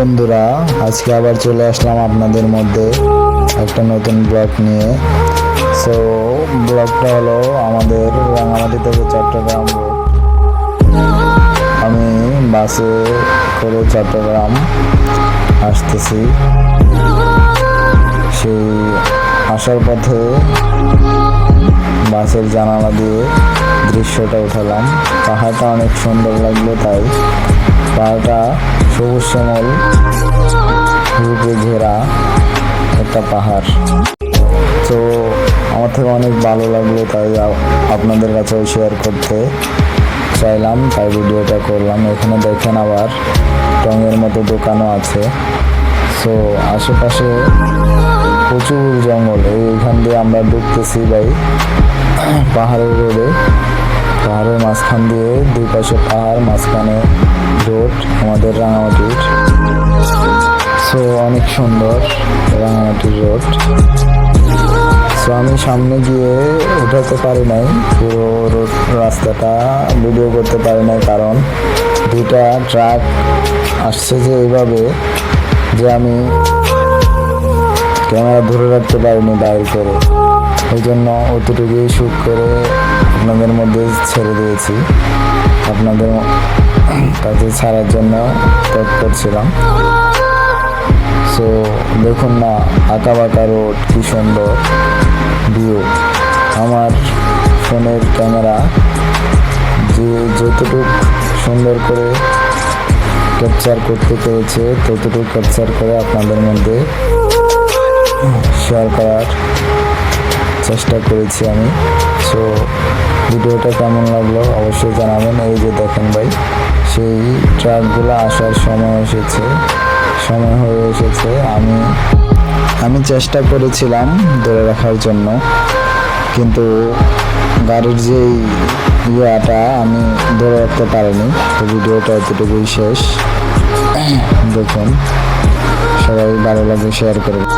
বন্ধুরা, আজকে আবার চলে আসলাম আপনাদের মধ্যে একটা নতুন ব্লগ নিয়ে। সো ব্লগটা হলো আমাদের রাঙামাটি থেকে চট্টগ্রাম রোড। আমি বাসে করে চট্টগ্রাম আসতেছি। সেই আসার পথে বাসের জানালা দিয়ে দৃশ্যটা উঠালাম। পাহাড়টা অনেক সুন্দর লাগলো, তাই পাহাড়টা সবুজ শ্যামল রূপে ঘেরা একটা পাহাড়। তো আমার থেকে অনেক ভালো লাগলো, তাই আপনাদের কাছেও শেয়ার করতে চাইলাম, তাই ভিডিওটা করলাম। এখানে দেখেন আবার টঙের মতো দোকানও আছে। সো আশেপাশে প্রচুর জঙ্গল, এইখান দিয়ে আমরা ঢুকতেছি ভাই পাহাড়ের রোডে। পাহাড়ের মাঝখান দিয়ে দুই পাশে পাহাড়, মাঝখানে রোড আমাদের রাঙামাটির। সো অনেক সুন্দর রাঙামাটির রোড। সো আমি সামনে গিয়ে উঠাতে পারি নাই, পুরো রোড রাস্তাটা ভিডিও করতে পারি নাই, কারণ দুইটা ট্রাক আসছে যে এইভাবে যে আমি ক্যামেরা ধরে রাখতে পারিনি বাইর করে। এই জন্য অতটুকুই শ্যুট করে আপনাদের মধ্যে ছেড়ে দিয়েছি, আপনাদের কাছে ছাড়ার জন্য ট্যাগ করছিলাম। সো দেখুন না, আঁকা বাঁকা রোড, কি সুন্দর ভিউ। আমার ফোনের ক্যামেরা যে যতটুকু সুন্দর করে ক্যাপচার করতে পেরেছে ততটুকু ক্যাপচার করে আপনাদের মধ্যে শেয়ার করার চেষ্টা করেছি আমি। সো ভিডিওটা কেমন লাগলো অবশ্যই জানাবেন। এই যে দেখেন ভাই, সেই ট্রাকগুলো আসার সময় হয়ে এসেছে। আমি চেষ্টা করেছিলাম ধরে রাখার জন্য, কিন্তু গাড়ির যেই ইয়াটা আমি ধরে রাখতে পারিনি। তো ভিডিওটা এতটুকুই শেষ। দেখুন, সবাই ভালো লাগে শেয়ার করবেন।